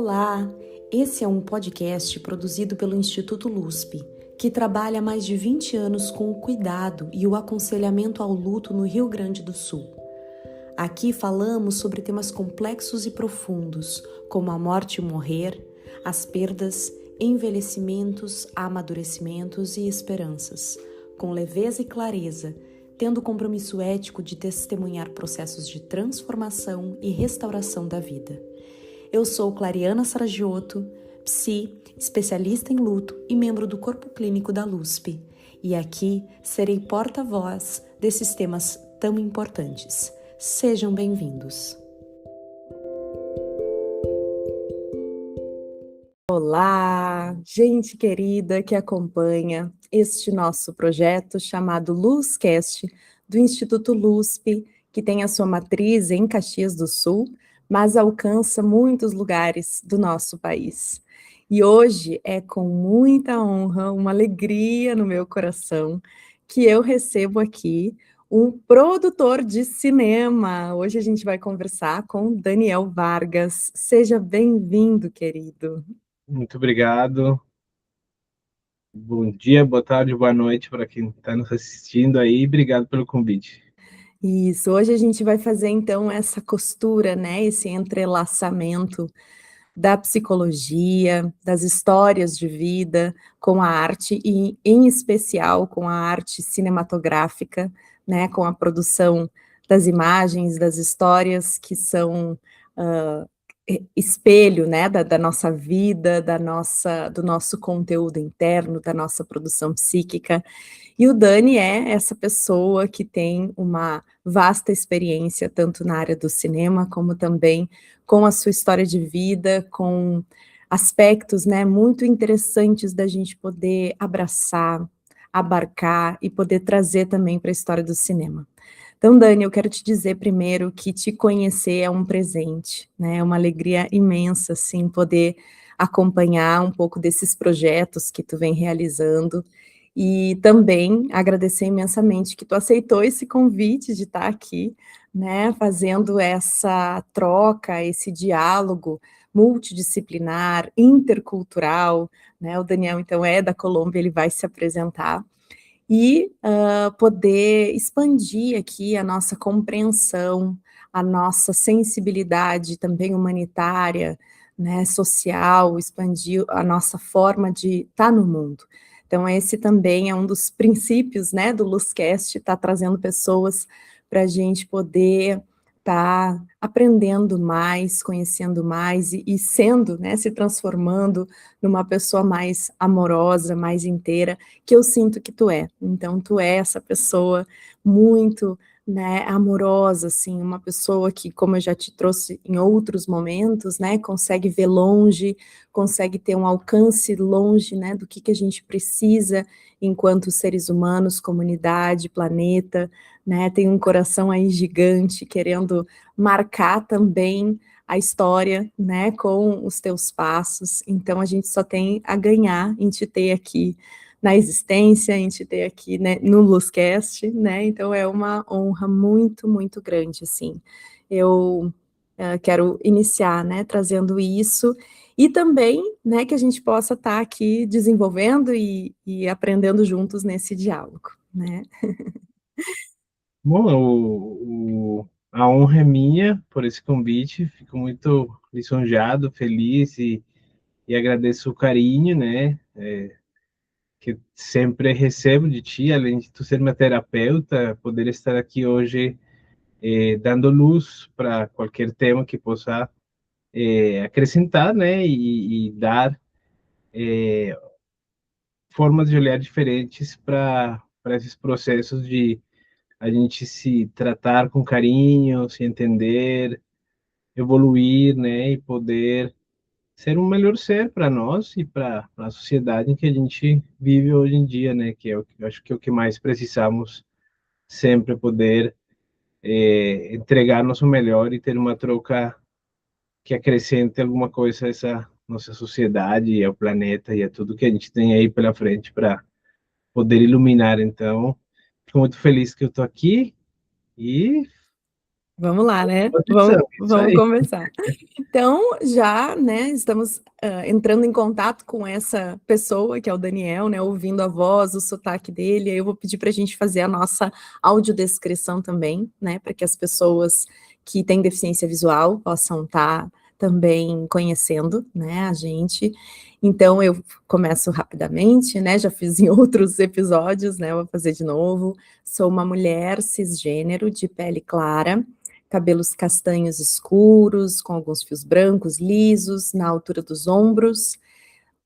Olá! Esse é um podcast produzido pelo Instituto LUSP, que trabalha há mais de 20 anos com o cuidado e o aconselhamento ao luto no Rio Grande do Sul. Aqui falamos sobre temas complexos e profundos, como a morte e o morrer, as perdas, envelhecimentos, amadurecimentos e esperanças, com leveza e clareza, tendo o compromisso ético de testemunhar processos de transformação e restauração da vida. Eu sou Clariana Saragiotto, psi, especialista em luto e membro do corpo clínico da LUSP, e aqui serei porta-voz desses temas tão importantes. Sejam bem-vindos. Olá, gente querida que acompanha este nosso projeto chamado LUSCast, do Instituto LUSP, que tem a sua matriz em Caxias do Sul, mas alcança muitos lugares do nosso país. E hoje é com muita honra, uma alegria no meu coração, que eu recebo aqui um produtor de cinema. Hoje a gente vai conversar com Daniel Vargas. Seja bem-vindo, querido. Muito obrigado. Bom dia, boa tarde, boa noite para quem está nos assistindo aí. Obrigado pelo convite. Isso, hoje a gente vai fazer então essa costura, né, esse entrelaçamento da psicologia, das histórias de vida com a arte e em especial com a arte cinematográfica, né, com a produção das imagens, das histórias que são espelho, né, da nossa vida, do nosso conteúdo interno, da nossa produção psíquica. E o Dani é essa pessoa que tem uma vasta experiência, tanto na área do cinema, como também com a sua história de vida, com aspectos, né, muito interessantes da gente poder abraçar, abarcar e poder trazer também para a história do cinema. Então, Dani, eu quero te dizer primeiro que te conhecer é um presente, né? É uma alegria imensa, assim, poder acompanhar um pouco desses projetos que tu vem realizando e também agradecer imensamente que tu aceitou esse convite de estar aqui, né? Fazendo essa troca, esse diálogo multidisciplinar, intercultural, né? O Daniel, então, é da Colômbia, ele vai se apresentar e poder expandir aqui a nossa compreensão, a nossa sensibilidade também humanitária, né, social, expandir a nossa forma de estar no mundo. Então esse também é um dos princípios, né, do LUSCast, estar trazendo pessoas para a gente poder estar aprendendo mais, conhecendo mais e sendo, né, se transformando numa pessoa mais amorosa, mais inteira, que eu sinto que tu é. Então, tu é essa pessoa muito, né, amorosa, assim, uma pessoa que, como eu já te trouxe em outros momentos, né, consegue ver longe, consegue ter um alcance longe, né, do que a gente precisa enquanto seres humanos, comunidade, planeta, né, tem um coração aí gigante, querendo marcar também a história, né, com os teus passos. Então a gente só tem a ganhar em te ter aqui na existência, em te ter aqui, né, no LUSCast, né? Então é uma honra muito, muito grande, assim. Eu quero iniciar, né, trazendo isso e também, né, que a gente possa estar aqui desenvolvendo e aprendendo juntos nesse diálogo, né? Bom, a honra é minha por esse convite. Fico muito lisonjeado, feliz e agradeço o carinho, né, que sempre recebo de ti, além de tu ser minha terapeuta, poder estar aqui hoje dando luz para qualquer tema que possa acrescentar, né, e dar formas de olhar diferentes para esses processos de a gente se tratar com carinho, se entender, evoluir, né, e poder ser um melhor ser para nós e para a sociedade em que a gente vive hoje em dia, né, que é o que eu acho que é o que mais precisamos sempre poder entregar nosso melhor e ter uma troca que acrescente alguma coisa a essa nossa sociedade e ao planeta e a tudo que a gente tem aí pela frente para poder iluminar. Então, fico muito feliz que eu estou aqui e Vamos lá, né? Posição, isso Vamos aí. conversar. Então, já, né, estamos entrando em contato com essa pessoa, que é o Daniel, né, ouvindo a voz, o sotaque dele, aí eu vou pedir para a gente fazer a nossa audiodescrição também, né, para que as pessoas que têm deficiência visual possam estar também conhecendo, né, a gente. Então, eu começo rapidamente, né, já fiz em outros episódios, né, vou fazer de novo. Sou uma mulher cisgênero, de pele clara, cabelos castanhos escuros, com alguns fios brancos lisos, na altura dos ombros.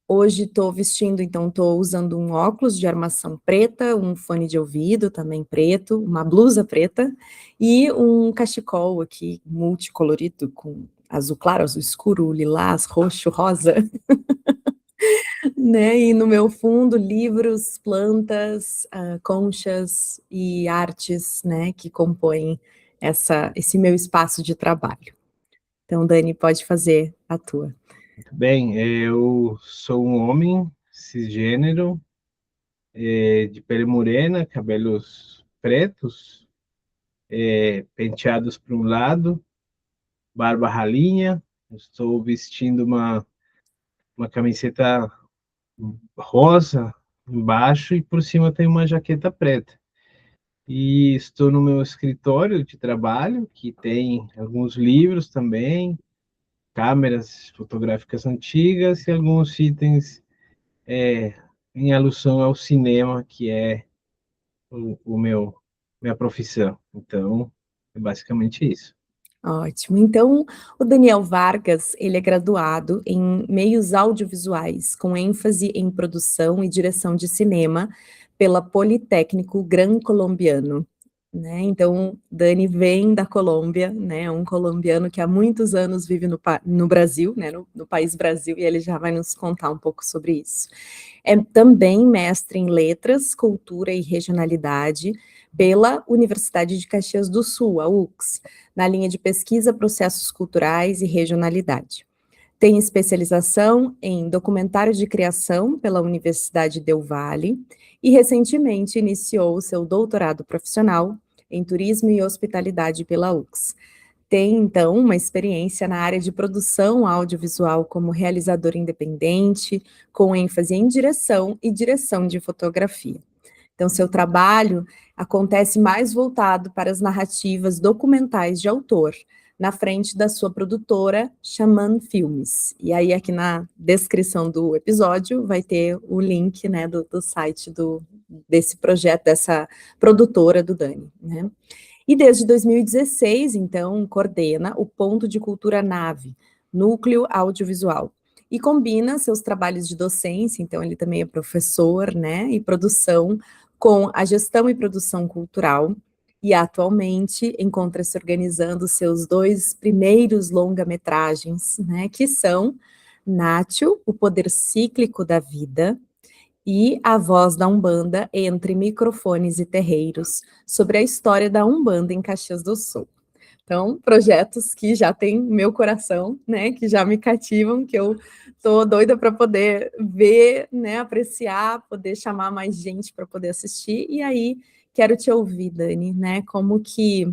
Hoje estou vestindo, então estou usando um óculos de armação preta, um fone de ouvido também preto, uma blusa preta e um cachecol aqui multicolorido com azul claro, azul escuro, lilás, roxo, rosa, né? E no meu fundo livros, plantas, conchas e artes, né? Que compõem esse meu espaço de trabalho. Então, Dani, pode fazer a tua. Muito bem, eu sou um homem cisgênero, de pele morena, cabelos pretos, penteados para um lado, barba ralinha. Estou vestindo uma camiseta rosa embaixo e por cima tem uma jaqueta preta. E estou no meu escritório de trabalho, que tem alguns livros também, câmeras fotográficas antigas e alguns itens em alusão ao cinema, que é o meu minha profissão. Então, é basicamente isso. Ótimo. Então, o Daniel Vargas, ele é graduado em meios audiovisuais, com ênfase em produção e direção de cinema pela Politécnico Gran Colombiano, né? Então, Dani vem da Colômbia, né? É um colombiano que há muitos anos vive no Brasil, né? No país Brasil, e ele já vai nos contar um pouco sobre isso. É também mestre em letras, cultura e regionalidade pela Universidade de Caxias do Sul, a UX, na linha de pesquisa, processos culturais e regionalidade. Tem especialização em documentário de criação pela Universidade Del Valle e recentemente iniciou seu doutorado profissional em turismo e hospitalidade pela UX. Tem, então, uma experiência na área de produção audiovisual como realizador independente, com ênfase em direção e direção de fotografia. Então, seu trabalho acontece mais voltado para as narrativas documentais de autor, na frente da sua produtora, Xamã Filmes. E aí, aqui na descrição do episódio, vai ter o link, né, do site desse projeto, dessa produtora do Dani, né? E desde 2016, então, coordena o Ponto de Cultura Nave, Núcleo Audiovisual, e combina seus trabalhos de docência, então ele também é professor, né, e produção, com a gestão e produção cultural, e atualmente encontra-se organizando seus 2 primeiros longa-metragens, né, que são Nátio, O Poder Cíclico da Vida, e A Voz da Umbanda entre microfones e terreiros, sobre a história da Umbanda em Caxias do Sul. Então, projetos que já têm meu coração, né, que já me cativam, que eu tô doida para poder ver, né, apreciar, poder chamar mais gente para poder assistir. E aí, quero te ouvir, Dani, né, como que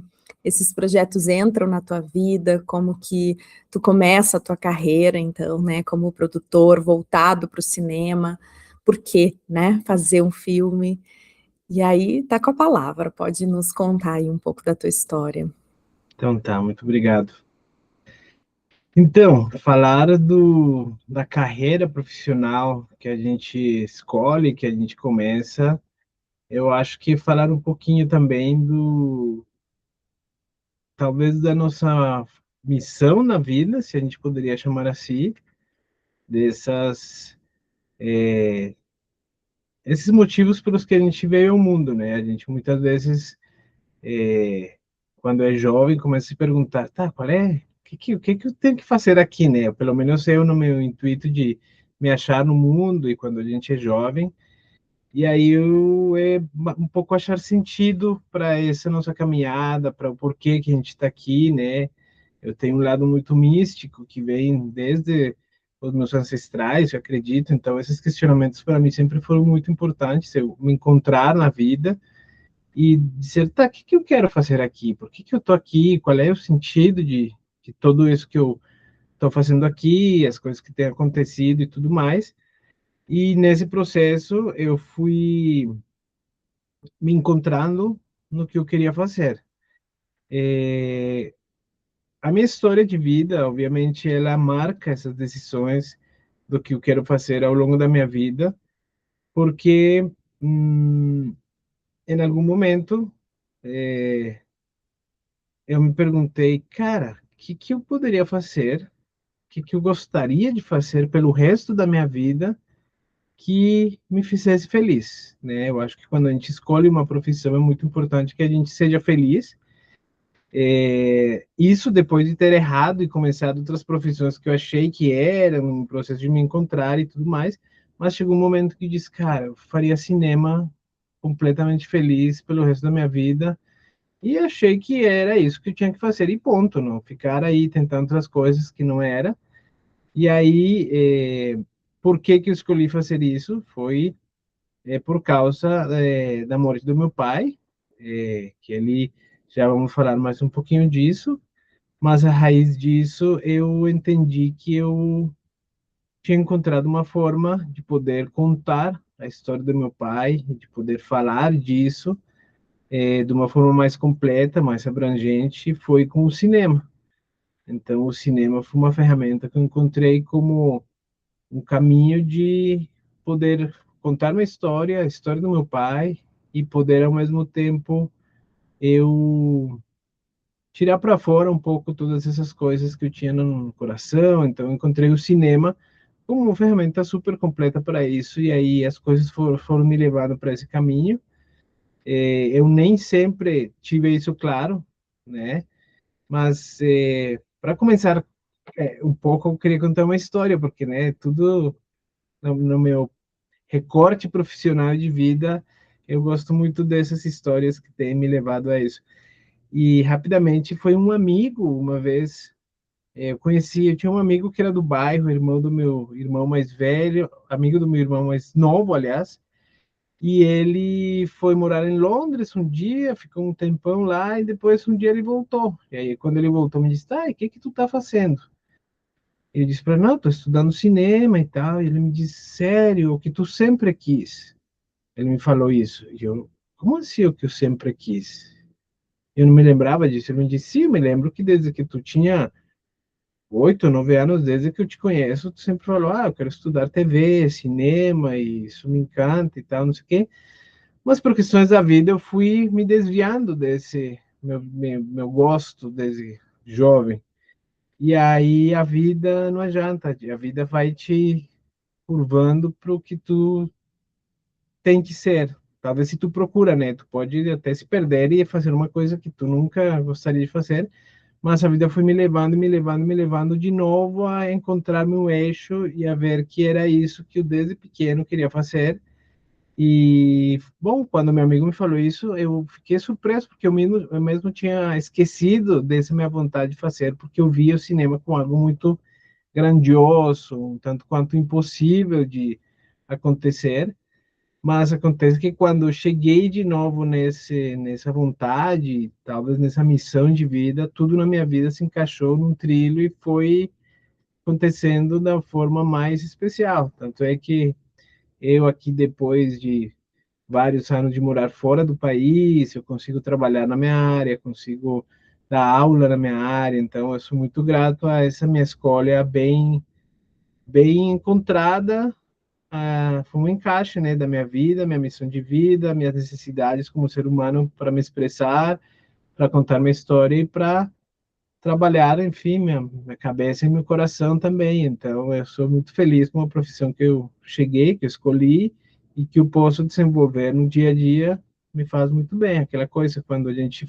esses projetos entram na tua vida, como que tu começa a tua carreira, então, né, como produtor voltado para o cinema, por quê, né, fazer um filme? E aí, tá com a palavra, pode nos contar aí um pouco da tua história. Então tá, muito obrigado. Então, falar da carreira profissional que a gente escolhe, que a gente começa, eu acho que falar um pouquinho também talvez da nossa missão na vida, se a gente poderia chamar assim, dessas, esses motivos pelos que a gente veio ao mundo, né? A gente muitas vezes, quando é jovem, começa a se perguntar, tá, qual é, o que eu tenho que fazer aqui, né? Pelo menos eu no meu intuito de me achar no mundo e quando a gente é jovem. E aí um pouco achar sentido para essa nossa caminhada, para o porquê que a gente está aqui, né? Eu tenho um lado muito místico que vem desde os meus ancestrais, eu acredito. Então esses questionamentos para mim sempre foram muito importantes. Eu me encontrar na vida e dizer, tá, o que que eu quero fazer aqui? Por que que eu tô aqui? Qual é o sentido de tudo isso que eu estou fazendo aqui, as coisas que têm acontecido e tudo mais. E nesse processo eu fui me encontrando no que eu queria fazer. É, a minha história de vida, obviamente, ela marca essas decisões do que eu quero fazer ao longo da minha vida, porque em algum momento eu me perguntei, cara, o que que eu poderia fazer? O que que eu gostaria de fazer pelo resto da minha vida que me fizesse feliz, né? Eu acho que quando a gente escolhe uma profissão é muito importante que a gente seja feliz. Isso depois de ter errado e começado outras profissões que eu achei que eram um processo de me encontrar e tudo mais, mas chegou um momento que eu disse, cara, eu faria cinema completamente feliz pelo resto da minha vida e achei que era isso que eu tinha que fazer e ponto, não ficar aí tentando outras coisas que não era. E aí, por que que eu escolhi fazer isso? Foi por causa da morte do meu pai, que ele, já vamos falar mais um pouquinho disso, mas a raiz disso eu entendi que eu tinha encontrado uma forma de poder contar a história do meu pai, de poder falar disso de uma forma mais completa, mais abrangente, foi com o cinema. Então, o cinema foi uma ferramenta que eu encontrei como um caminho de poder contar uma história, a história do meu pai, e poder ao mesmo tempo eu tirar para fora um pouco todas essas coisas que eu tinha no coração. Então eu encontrei o cinema como uma ferramenta super completa para isso, e aí as coisas foram me levando para esse caminho. Eu nem sempre tive isso claro, né? Mas para começar um pouco, eu queria contar uma história, porque né, tudo no meu recorte profissional de vida, eu gosto muito dessas histórias que têm me levado a isso. E rapidamente foi um amigo, uma vez eu tinha um amigo que era do bairro, irmão do meu irmão mais velho, amigo do meu irmão mais novo, aliás, e ele foi morar em Londres um dia, ficou um tempão lá e depois um dia ele voltou. E aí quando ele voltou me disse: "Tá, o que que tu tá fazendo?" Ele disse para não, tô estudando cinema e tal. E ele me disse: "Sério, o que tu sempre quis?" Ele me falou isso. E eu, como assim o que eu sempre quis? Eu não me lembrava disso. Ele me disse, sim, eu me lembro que desde que tu tinha 8, 9 anos, desde que eu te conheço, tu sempre falou, eu quero estudar TV, cinema, e isso me encanta e tal, não sei o quê. Mas por questões da vida eu fui me desviando desse meu gosto desde jovem. E aí a vida não adianta, a vida vai te curvando para o que tu tem que ser. Talvez se tu procura, né? Tu pode até se perder e fazer uma coisa que tu nunca gostaria de fazer, mas a vida foi me levando, me levando, me levando de novo a encontrar meu eixo e a ver que era isso que eu desde pequeno queria fazer. E, bom, quando meu amigo me falou isso, eu fiquei surpreso, porque eu mesmo tinha esquecido dessa minha vontade de fazer, porque eu via o cinema como algo muito grandioso, um tanto quanto impossível de acontecer. Mas acontece que quando eu cheguei de novo nessa vontade, talvez nessa missão de vida, tudo na minha vida se encaixou num trilho e foi acontecendo da forma mais especial. Tanto é que eu aqui, depois de vários anos de morar fora do país, eu consigo trabalhar na minha área, consigo dar aula na minha área, então eu sou muito grato a essa minha escolha bem encontrada. Foi um encaixe, né, da minha vida, minha missão de vida, minhas necessidades como ser humano para me expressar, para contar minha história e para trabalhar, enfim, minha cabeça e meu coração também. Então, eu sou muito feliz com a profissão que eu cheguei, que eu escolhi e que eu posso desenvolver no dia a dia, me faz muito bem. Aquela coisa, quando a gente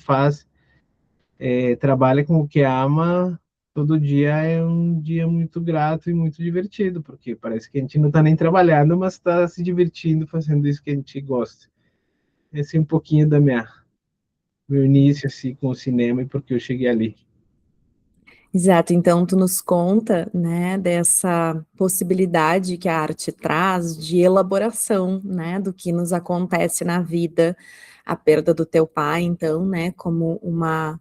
trabalha com o que ama, todo dia é um dia muito grato e muito divertido, porque parece que a gente não está nem trabalhando, mas está se divertindo fazendo isso que a gente gosta. Esse é um pouquinho da meu início assim com o cinema e porque eu cheguei ali. Exato, então tu nos conta, né, dessa possibilidade que a arte traz de elaboração, né, do que nos acontece na vida, a perda do teu pai, então, né, como uma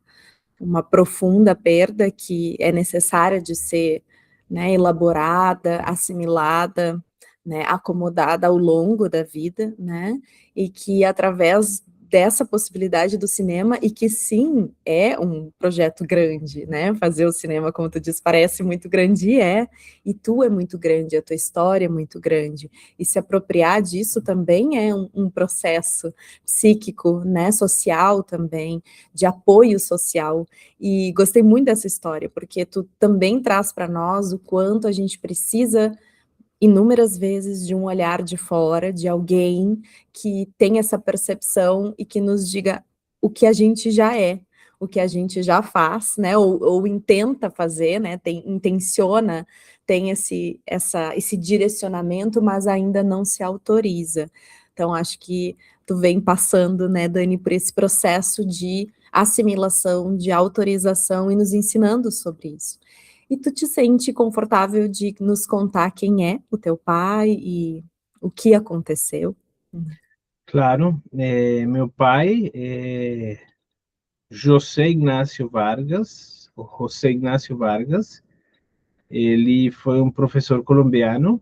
profunda perda que é necessária de ser, né, elaborada, assimilada, né, acomodada ao longo da vida, né, e que através dessa possibilidade do cinema, e que sim, é um projeto grande, né, fazer o cinema, como tu diz, parece muito grande e tu é muito grande, a tua história é muito grande, e se apropriar disso também é um processo psíquico, né, social também, de apoio social, e gostei muito dessa história, porque tu também traz para nós o quanto a gente precisa, inúmeras vezes, de um olhar de fora, de alguém que tem essa percepção e que nos diga o que a gente já é, o que a gente já faz, né, ou intenta fazer, né, intenciona, tem esse direcionamento, mas ainda não se autoriza. Então acho que tu vem passando, né, Dani, por esse processo de assimilação, de autorização e nos ensinando sobre isso. E tu te sente confortável de nos contar quem é o teu pai e o que aconteceu? Claro, meu pai é José Ignácio Vargas, o José Ignácio Vargas. Ele foi um professor colombiano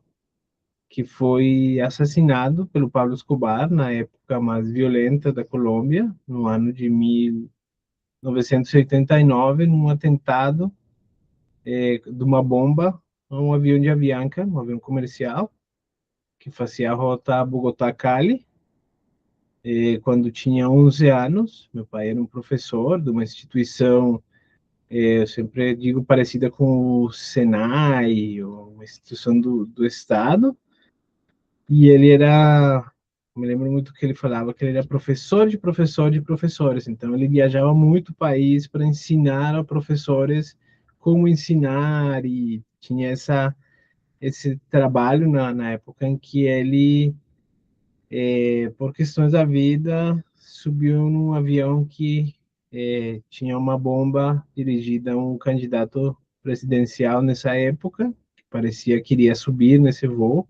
que foi assassinado pelo Pablo Escobar na época mais violenta da Colômbia, no ano de 1989, num atentado de uma bomba a um avião de Avianca, um avião comercial, que fazia a rota Bogotá-Cali. Quando tinha 11 anos, meu pai era um professor de uma instituição, eu sempre digo, parecida com o Senai, ou uma instituição do Estado, e ele era, me lembro muito que ele falava que ele era professor de professor de professores, então ele viajava muito o país para ensinar a professores como ensinar, e tinha esse trabalho na época em que ele, por questões da vida, subiu num avião que tinha uma bomba dirigida a um candidato presidencial nessa época, que parecia que iria subir nesse voo.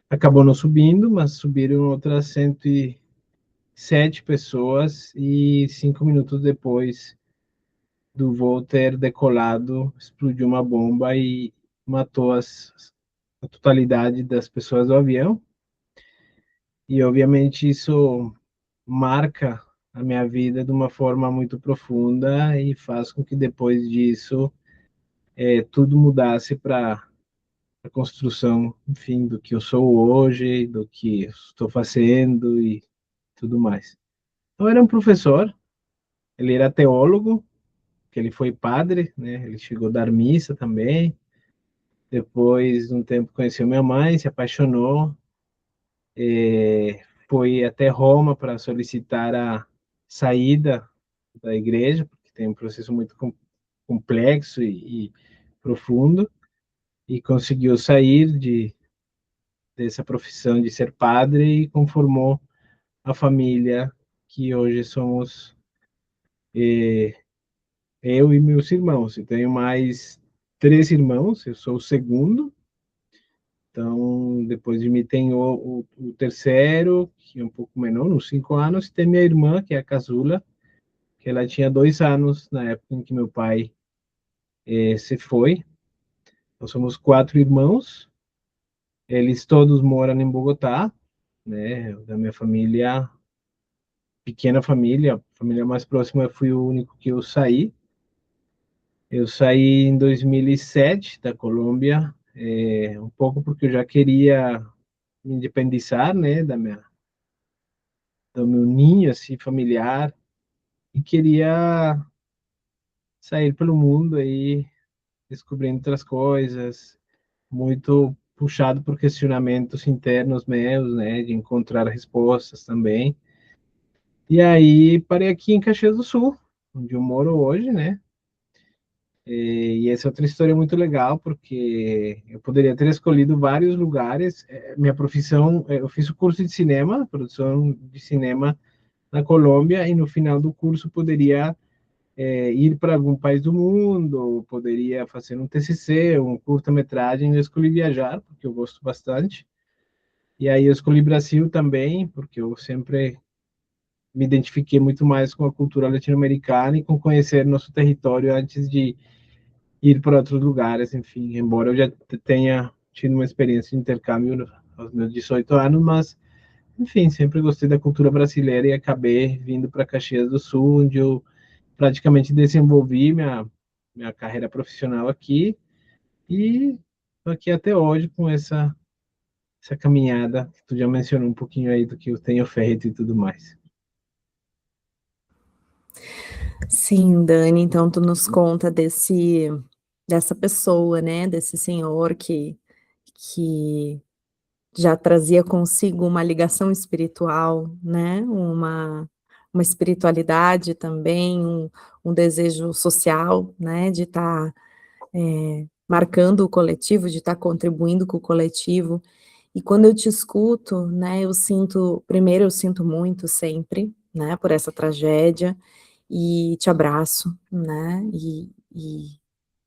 Acabou não subindo, mas subiram outras 107 pessoas, e 5 minutos depois do voo ter decolado, explodiu uma bomba e matou a totalidade das pessoas do avião. E obviamente isso marca a minha vida de uma forma muito profunda e faz com que depois disso tudo mudasse para a construção, enfim, do que eu sou hoje, do que estou fazendo e tudo mais. Então, era um professor, ele era teólogo, que ele foi padre, né? Ele chegou a dar missa também. Depois de um tempo conheceu minha mãe, se apaixonou, foi até Roma para solicitar a saída da igreja, porque tem um processo muito complexo e profundo, e conseguiu sair dessa profissão de ser padre e conformou a família que hoje somos eu e meus irmãos. Eu tenho mais 3 irmãos, eu sou o segundo. Então, depois de mim tem o terceiro, que é um pouco menor, uns 5 anos, e tem minha irmã, que é a caçula, que ela tinha 2 anos na época em que meu pai se foi. Nós somos 4 irmãos, eles todos moram em Bogotá, né? Da minha família, pequena família, a família mais próxima, eu fui o único que eu saí. Eu saí em 2007 da Colômbia, um pouco porque eu já queria me independizar, né, do meu ninho assim familiar, e queria sair pelo mundo aí, descobrindo outras coisas, muito puxado por questionamentos internos meus, né, de encontrar respostas também. E aí parei aqui em Caxias do Sul, onde eu moro hoje, né? E essa é outra história muito legal, porque eu poderia ter escolhido vários lugares. Minha profissão, eu fiz o curso de cinema, produção de cinema na Colômbia, e no final do curso poderia ir para algum país do mundo, poderia fazer um TCC, um curta-metragem. Eu escolhi viajar, porque eu gosto bastante. E aí eu escolhi Brasil também, porque eu sempre me identifiquei muito mais com a cultura latino-americana e com conhecer nosso território antes de ir para outros lugares, enfim, embora eu já tenha tido uma experiência de intercâmbio aos meus 18 anos, mas, enfim, sempre gostei da cultura brasileira e acabei vindo para Caxias do Sul, onde eu praticamente desenvolvi minha carreira profissional aqui e estou aqui até hoje com essa caminhada que tu já mencionou um pouquinho aí do que eu tenho feito e tudo mais. Sim, Dani, então tu nos conta dessa pessoa, né, desse senhor que já trazia consigo uma ligação espiritual, né, uma espiritualidade também, um desejo social, né, de estar, marcando o coletivo, de estar contribuindo com o coletivo. E quando eu te escuto, né, eu sinto muito sempre, né, por essa tragédia, e te abraço, né, e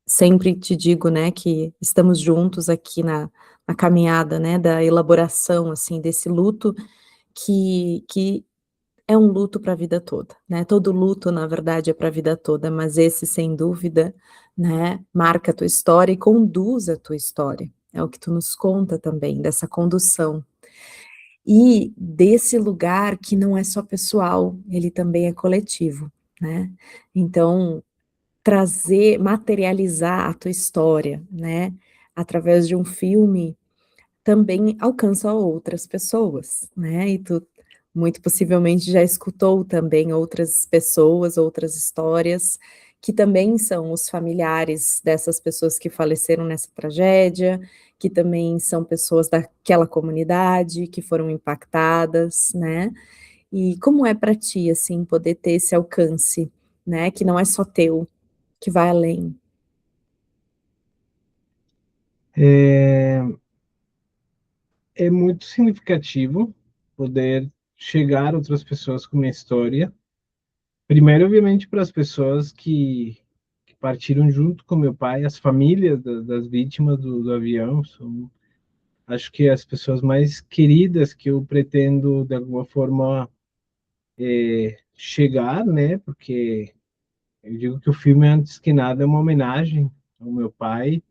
sempre te digo, né, que estamos juntos aqui na caminhada, né, da elaboração, assim, desse luto que é um luto para a vida toda, né, todo luto na verdade é para a vida toda, mas esse sem dúvida, né, marca a tua história e conduz a tua história, é o que tu nos conta também, dessa condução. E desse lugar que não é só pessoal, ele também é coletivo, né, então materializar a tua história, né, através de um filme, também alcança outras pessoas, né, e tu muito possivelmente já escutou também outras pessoas, outras histórias, que também são os familiares dessas pessoas que faleceram nessa tragédia, que também são pessoas daquela comunidade, que foram impactadas, né. E como é para ti, assim, poder ter esse alcance, né, que não é só teu, que vai além? É, é muito significativo poder chegar a outras pessoas com minha história. Primeiro, obviamente, para as pessoas que partiram junto com meu pai, as famílias das vítimas do avião, são, acho que as pessoas mais queridas que eu pretendo, de alguma forma, chegar, né? Porque eu digo que o filme, antes que nada, é uma homenagem ao meu pai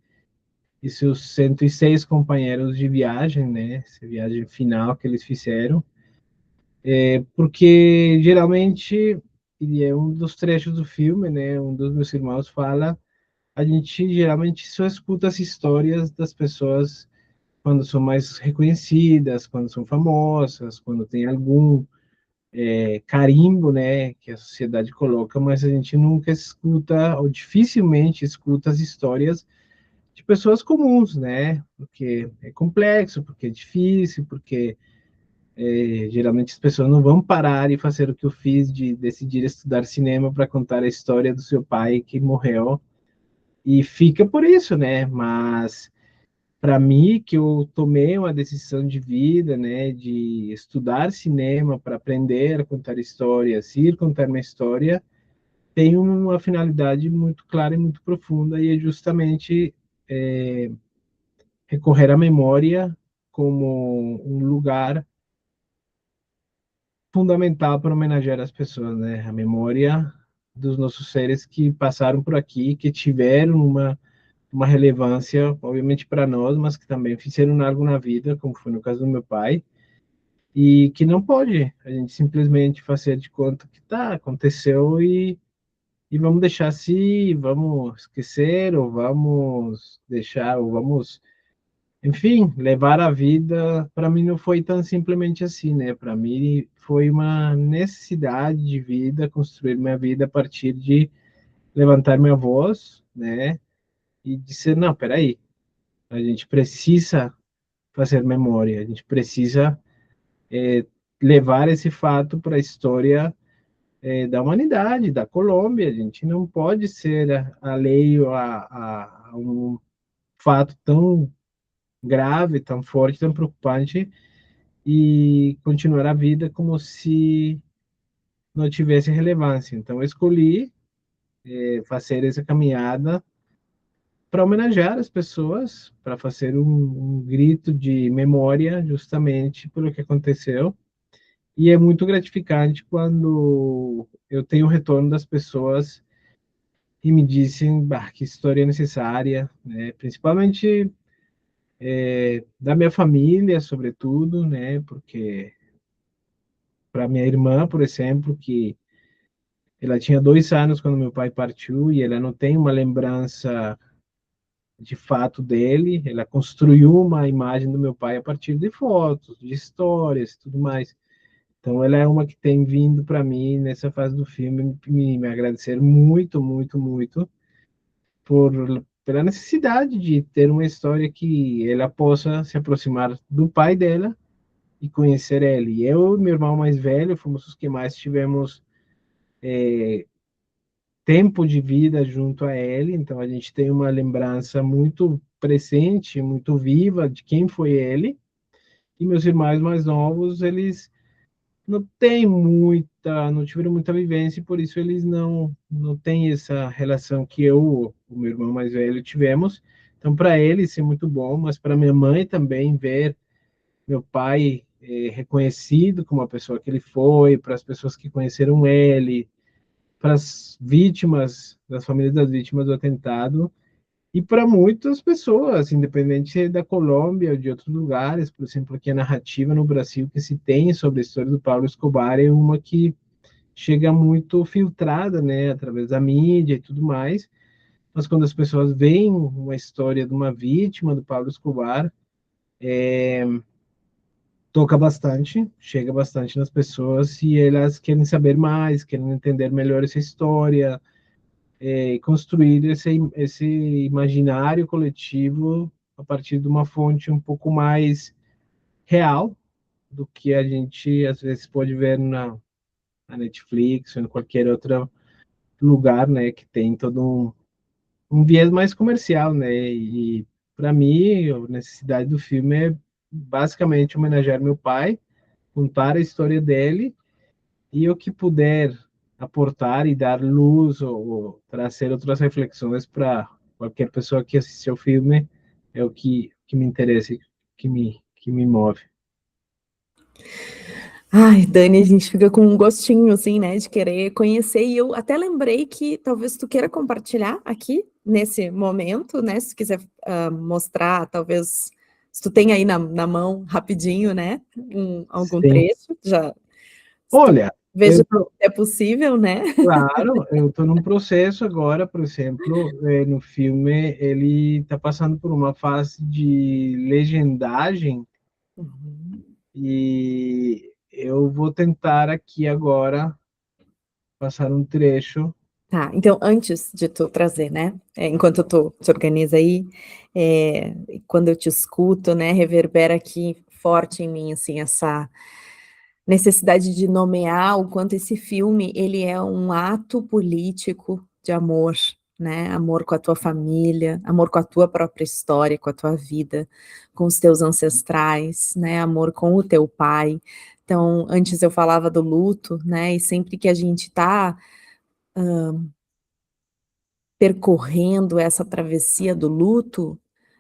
e seus 106 companheiros de viagem, né? Essa viagem final que eles fizeram. Porque geralmente, e é um dos trechos do filme, né? Um dos meus irmãos fala, a gente geralmente só escuta as histórias das pessoas quando são mais reconhecidas, quando são famosas, quando tem algum carimbo, né, que a sociedade coloca, mas a gente nunca escuta, ou dificilmente escuta as histórias de pessoas comuns, né, porque é complexo, porque é difícil, porque geralmente as pessoas não vão parar e fazer o que eu fiz de decidir estudar cinema para contar a história do seu pai que morreu, e fica por isso, né, mas para mim, que eu tomei uma decisão de vida, né, de estudar cinema para aprender a contar histórias, ir contar minha história, tem uma finalidade muito clara e muito profunda, e é justamente recorrer à memória como um lugar fundamental para homenagear as pessoas, né? A memória dos nossos seres que passaram por aqui, que tiveram uma relevância, obviamente, para nós, mas que também fizeram algo na vida, como foi no caso do meu pai, e que não pode a gente simplesmente fazer de conta que tá, aconteceu e vamos deixar assim, vamos esquecer, ou vamos deixar, ou vamos, enfim, levar a vida. Para mim não foi tão simplesmente assim, né? Para mim foi uma necessidade de vida, construir minha vida a partir de levantar minha voz, né? E dizer, não, peraí, a gente precisa fazer memória, a gente precisa levar esse fato para a história da humanidade, da Colômbia. A gente não pode ser alheio a um fato tão grave, tão forte, tão preocupante e continuar a vida como se não tivesse relevância. Então, eu escolhi fazer essa caminhada para homenagear as pessoas, para fazer um grito de memória justamente pelo que aconteceu E é muito gratificante quando eu tenho o retorno das pessoas e me dizem, bah, que história necessária, né? Principalmente da minha família, sobretudo, né? Porque para minha irmã, por exemplo, que ela tinha 2 anos quando meu pai partiu e ela não tem uma lembrança de fato dele, ela construiu uma imagem do meu pai a partir de fotos, de histórias, tudo mais. Então ela é uma que tem vindo para mim nessa fase do filme me agradecer muito, muito, muito por pela necessidade de ter uma história que ela possa se aproximar do pai dela e conhecer ele. Eu e meu irmão mais velho fomos os que mais tivemos tempo de vida junto a ele, então a gente tem uma lembrança muito presente, muito viva de quem foi ele. E meus irmãos mais novos, eles não têm muita, não tiveram muita vivência, e por isso eles não têm essa relação que eu, o meu irmão mais velho, tivemos. Então, para eles, é muito bom, mas para minha mãe também ver meu pai reconhecido como a pessoa que ele foi, para as pessoas que conheceram ele, para as vítimas, das famílias das vítimas do atentado, e para muitas pessoas, independente da Colômbia ou de outros lugares, por exemplo, aqui a narrativa no Brasil que se tem sobre a história do Pablo Escobar é uma que chega muito filtrada, né, através da mídia e tudo mais, mas quando as pessoas veem uma história de uma vítima do Pablo Escobar, toca bastante, chega bastante nas pessoas e elas querem saber mais, querem entender melhor essa história, construir esse imaginário coletivo a partir de uma fonte um pouco mais real do que a gente às vezes pode ver na Netflix ou em qualquer outro lugar, né, que tem todo um viés mais comercial, né, e para mim a necessidade do filme é basicamente homenagear meu pai, contar a história dele e o que puder aportar e dar luz ou trazer outras reflexões para qualquer pessoa que assistir ao filme é o que me interessa, que me move. Ai, Dani, a gente fica com um gostinho, assim, né, de querer conhecer, e eu até lembrei que talvez tu queira compartilhar aqui, nesse momento, né, se tu quiser mostrar, talvez, se tu tem aí na mão, rapidinho, né, algum Sim. trecho, já, se tu Olha, veja se é possível, né? claro, eu estou num processo agora, por exemplo, no filme ele está passando por uma fase de legendagem Uhum. e eu vou tentar aqui agora passar um trecho. Tá, então antes de tu trazer, né, enquanto tu te organiza aí, quando eu te escuto, né, reverbera aqui forte em mim, assim, essa necessidade de nomear o quanto esse filme, ele é um ato político de amor, né, amor com a tua família, amor com a tua própria história, com a tua vida, com os teus ancestrais, né, amor com o teu pai. Então, antes eu falava do luto, né, e sempre que a gente tá percorrendo essa travessia do luto,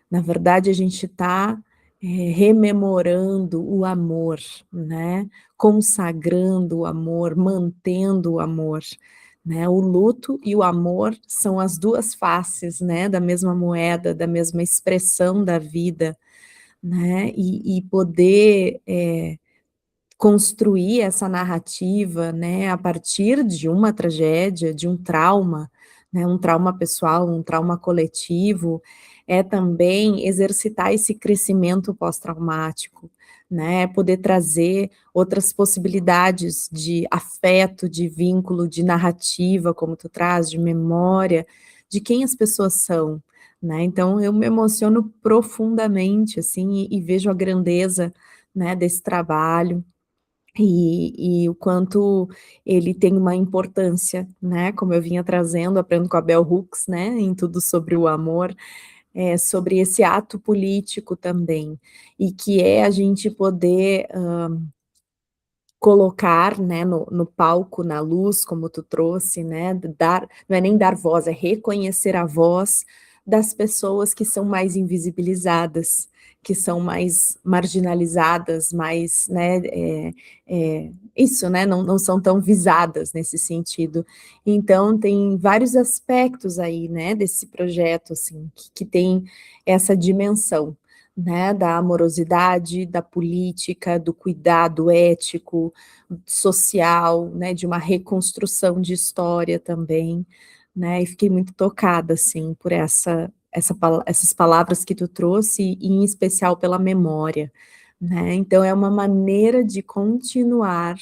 na verdade a gente está rememorando o amor, né, consagrando o amor, mantendo o amor, né, o luto e o amor são as 2 faces, né, da mesma moeda, da mesma expressão da vida, né, e poder, construir essa narrativa, né, a partir de uma tragédia, de né, um trauma pessoal, um trauma coletivo, é também exercitar esse crescimento pós-traumático, né, poder trazer outras possibilidades de afeto, de vínculo, de narrativa, como tu traz, de memória, de quem as pessoas são, né. Então eu me emociono profundamente, assim, e vejo a grandeza, né, desse trabalho, e o quanto ele tem uma importância, né, como eu vinha trazendo, aprendo com a Bell Hooks, né, em Tudo sobre o Amor, sobre esse ato político também, e que é a gente poder, colocar, né, no palco, na luz, como tu trouxe, né, dar não é nem dar voz, é reconhecer a voz das pessoas que são mais invisibilizadas, que são mais marginalizadas, mais, né, isso, né, não são tão visadas nesse sentido. Então, tem vários aspectos aí, né, desse projeto, assim, que tem essa dimensão, né, da amorosidade, da política, do cuidado ético, social, né, de uma reconstrução de história também, né, e fiquei muito tocada, assim, por essas palavras que tu trouxe, e em especial pela memória, né, então é uma maneira de continuar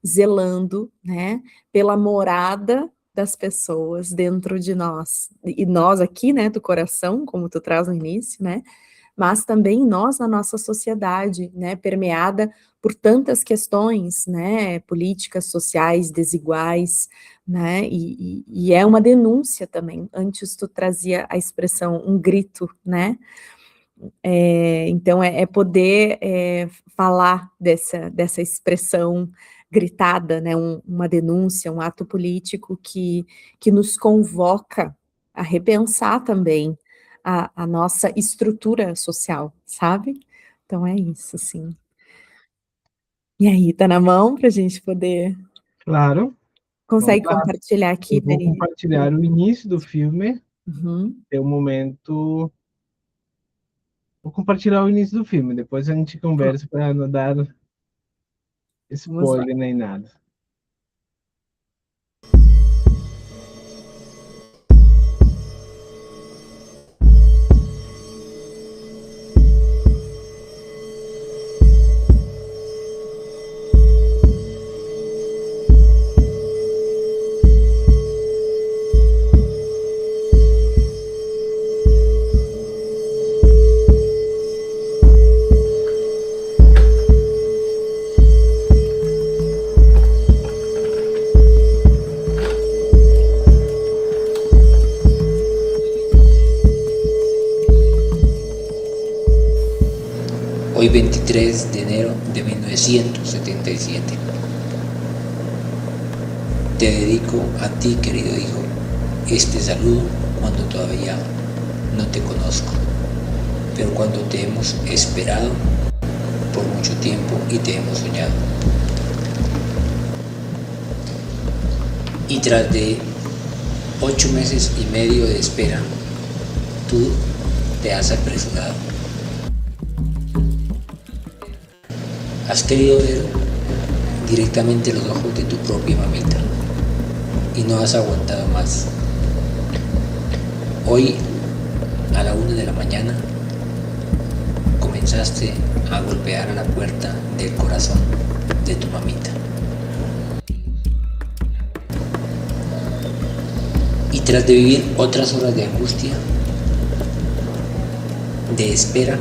zelando, né, pela morada das pessoas dentro de nós, e nós aqui, né, do coração, como tu traz no início, né, mas também nós na nossa sociedade, né, permeada por tantas questões, né, políticas, sociais, desiguais, né, e é uma denúncia também. Antes tu trazia a expressão um grito, né, então é poder falar dessa expressão gritada, né, uma denúncia, um ato político que nos convoca a repensar também a nossa estrutura social, sabe? Então é isso, assim. E aí, tá na mão para a gente poder... Claro, vamos Consegue lá. compartilhar aqui, Eu vou Dani? compartilhar o início do filme, Uhum. é o momento. Vou compartilhar o início do filme, depois a gente Tá, conversa para não dar vamos lá. spoiler nem nada. Hoy 23 de enero de 1977. Te dedico a ti, querido hijo, este saludo cuando todavía no te conozco, pero cuando te hemos esperado por mucho tiempo y te hemos soñado. Y tras de 8 meses y medio de espera, tú te has apresurado. Has querido ver directamente los ojos de tu propia mamita y no has aguantado más. Hoy, a la 1 de la mañana, comenzaste a golpear a la puerta del corazón de tu mamita. Y tras de vivir otras horas de angustia, de espera,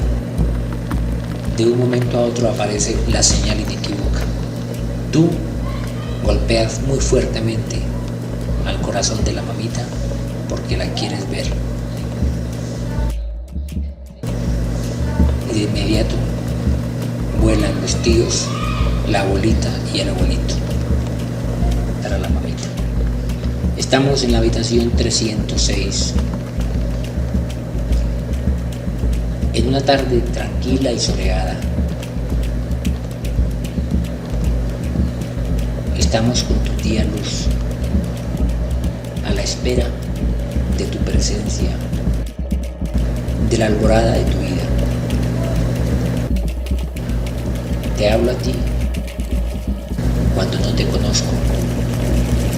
de un momento a otro aparece la señal inequívoca. Tú golpeas muy fuertemente al corazón de la mamita porque la quieres ver. Y de inmediato vuelan los tíos, la abuelita y el abuelito para la mamita. Estamos en la habitación 306. En una tarde tranquila y soleada, estamos con tu tía Luz, a la espera de tu presencia, de la alborada de tu vida. Te hablo a ti cuando no te conozco,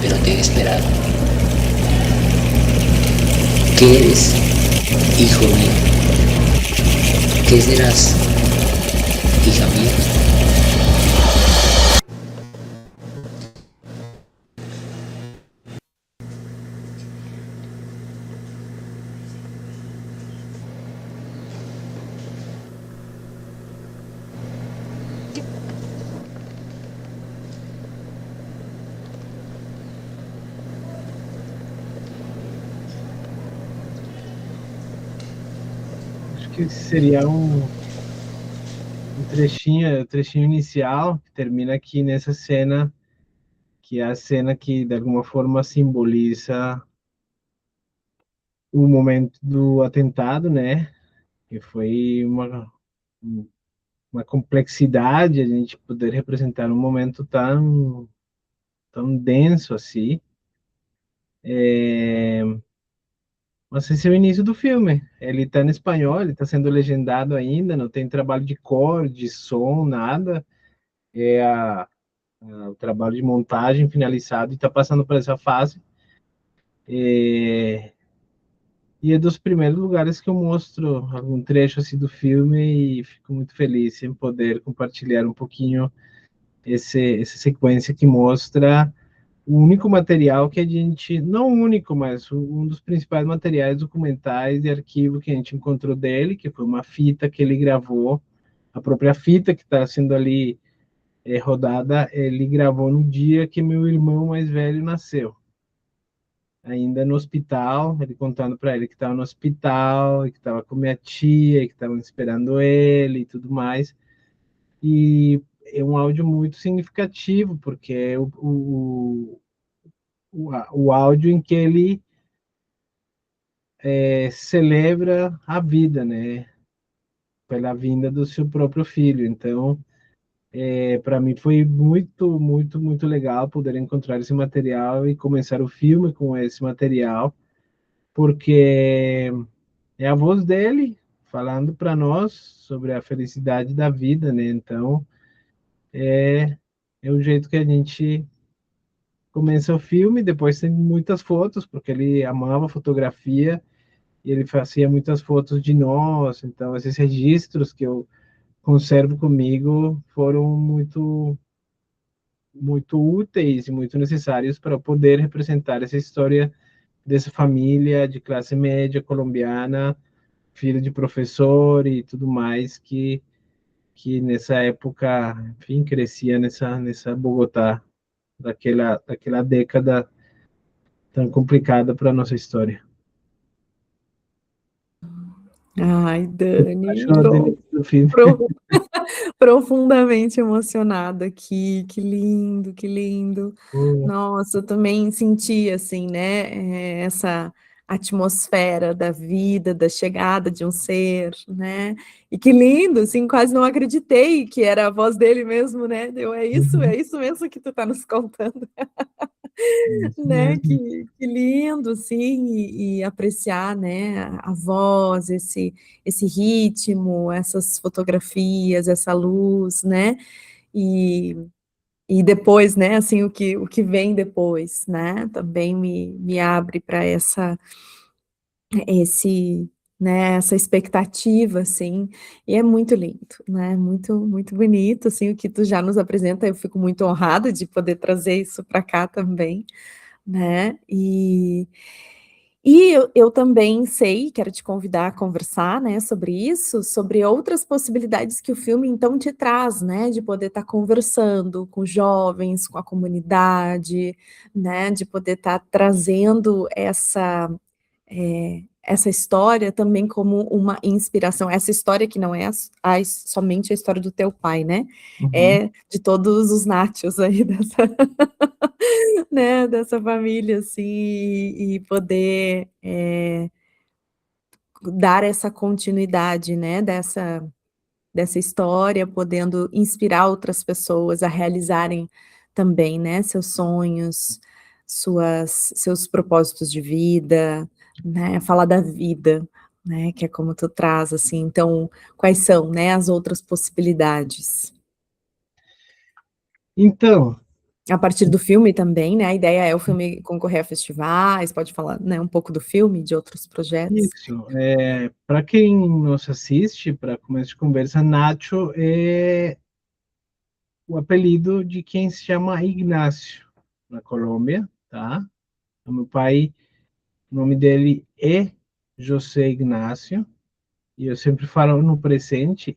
pero te he esperado. ¿Qué eres, hijo mío? ¿Qué serás, hija mía? Acho que seria um trechinho inicial, que termina aqui nessa cena, que é a cena que de alguma forma simboliza o momento do atentado, né? Que foi uma complexidade a gente poder representar um momento tão denso assim. Mas esse é o início do filme. Ele está em espanhol, ele está sendo legendado ainda, não tem trabalho de cor, de som, nada. É o trabalho de montagem finalizado e está passando por essa fase. E é dos primeiros lugares que eu mostro algum trecho assim do filme e fico muito feliz em poder compartilhar um pouquinho essa sequência que mostra o único material que a gente, não o único, mas um dos principais materiais documentais e arquivo que a gente encontrou dele, que foi uma fita que ele gravou, a própria fita que está sendo ali rodada, ele gravou no dia que meu irmão mais velho nasceu. Ainda no hospital, ele contando para ele que estava no hospital, e que estava com minha tia, e que estavam esperando ele e tudo mais. E é um áudio muito significativo, porque é o áudio em que ele celebra a vida, né? Pela vinda do seu próprio filho. Então, para mim foi muito, muito, muito legal poder encontrar esse material e começar o filme com esse material, porque é a voz dele falando para nós sobre a felicidade da vida, né? Então, é o jeito que a gente começa o filme. Depois tem muitas fotos, porque ele amava fotografia e ele fazia muitas fotos de nós. Então, esses registros que eu conservo comigo foram muito, muito úteis e muito necessários para poder representar essa história dessa família de classe média colombiana, filho de professor e tudo mais, que nessa época, enfim, crescia nessa Bogotá, daquela década tão complicada para a nossa história. Ai, Dani, Achou do filme? pro- profundamente emocionada aqui, que lindo, que lindo. Nossa, eu também senti, assim, né, essa atmosfera da vida, da chegada de um ser, né, e que lindo, assim, quase não acreditei que era a voz dele mesmo, né, é isso mesmo que tu tá nos contando. Isso Né, mesmo. que lindo, assim, e apreciar, né, a voz, esse ritmo, essas fotografias, essa luz, né, e e depois, né, assim, o que vem depois, né, também me abre para esse, né, essa expectativa, assim, e é muito lindo, né, muito muito bonito, assim, o que tu já nos apresenta, eu fico muito honrada de poder trazer isso para cá também, né, e eu também sei, quero te convidar a conversar, né, sobre isso, sobre outras possibilidades que o filme então te traz, né, de poder estar conversando com jovens, com a comunidade, né, de poder estar trazendo essa história também como uma inspiração, essa história que não é somente a história do teu pai, né, Uhum. é de todos os nachos aí dessa né, dessa família, assim, e poder, dar essa continuidade, né, dessa história, podendo inspirar outras pessoas a realizarem também, né, seus sonhos, seus propósitos de vida, né, falar da vida, né, que é como tu traz, assim, então, quais são, né, as outras possibilidades? Então, A partir do filme também, né, a ideia é o filme concorrer a festivais, pode falar, né, um pouco do filme, de outros projetos? isso. Para quem nos assiste, para começo de conversa, Nacho é o apelido de quem se chama Ignácio, na Colômbia, tá? O meu pai, o nome dele é José Ignácio, e eu sempre falo no presente,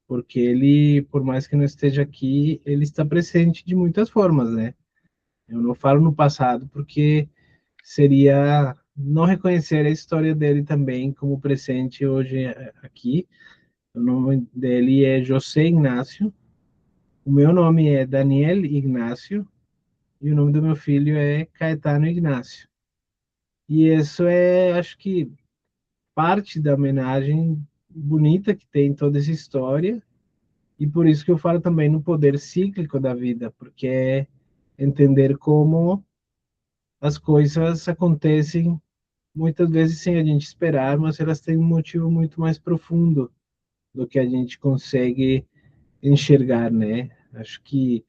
porque ele, por mais que não esteja aqui, ele está presente de muitas formas, né? Eu não falo no passado, porque seria não reconhecer a história dele também como presente hoje aqui. O nome dele é José Ignácio, o meu nome é Daniel Ignácio e o nome do meu filho é Caetano Ignácio. E isso é, acho que, parte da homenagem bonita que tem toda essa história, e por isso que eu falo também no poder cíclico da vida, porque é entender como as coisas acontecem muitas vezes sem a gente esperar, mas elas têm um motivo muito mais profundo do que a gente consegue enxergar, né? Acho que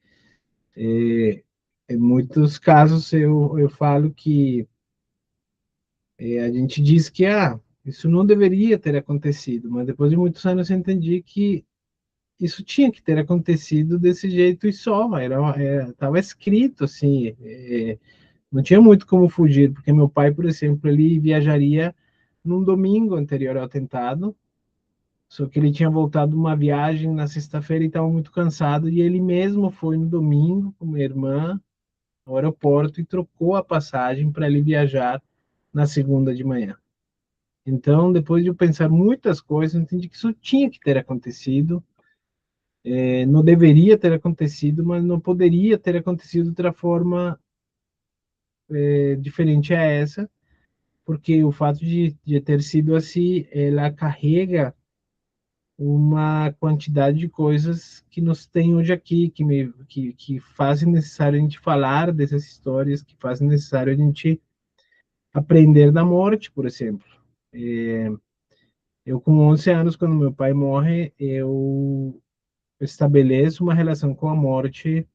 em muitos casos eu falo que a gente diz que isso não deveria ter acontecido, mas depois de muitos anos eu entendi que isso tinha que ter acontecido desse jeito e só, estava escrito assim, não tinha muito como fugir, porque meu pai, por exemplo, ele viajaria num domingo anterior ao atentado, só que ele tinha voltado de uma viagem na sexta-feira e estava muito cansado, e ele mesmo foi no domingo com minha irmã ao aeroporto e trocou a passagem para ele viajar na segunda de manhã. Então, depois de eu pensar muitas coisas, eu entendi que isso tinha que ter acontecido, não deveria ter acontecido, mas não poderia ter acontecido de outra forma diferente a essa, porque o fato de ter sido assim, ela carrega uma quantidade de coisas que nos tem hoje aqui, que fazem necessário a gente falar dessas histórias, que fazem necessário a gente aprender da morte, por exemplo. Eu, com 11 anos, quando meu pai morre, eu estabeleço uma relação com a morte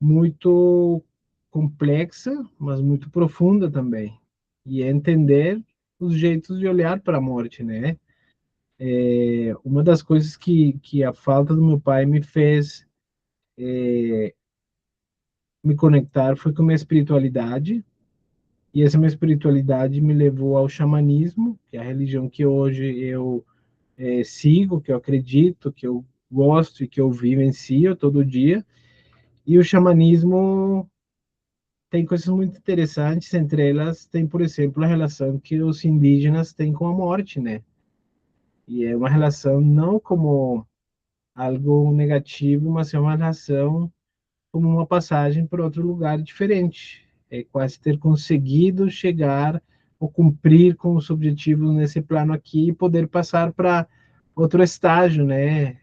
muito complexa, mas muito profunda também. E é entender os jeitos de olhar para a morte, né? Uma das coisas que a falta do meu pai me fez me conectar foi com a minha espiritualidade, e essa minha espiritualidade me levou ao xamanismo, que é a religião que hoje eu sigo, que eu acredito, que eu gosto e que eu vivencio todo dia. E o xamanismo tem coisas muito interessantes, entre elas tem, por exemplo, a relação que os indígenas têm com a morte, né? E é uma relação não como algo negativo, mas é uma relação como uma passagem para outro lugar diferente. É quase ter conseguido chegar ou cumprir com os objetivos nesse plano aqui e poder passar para outro estágio, né?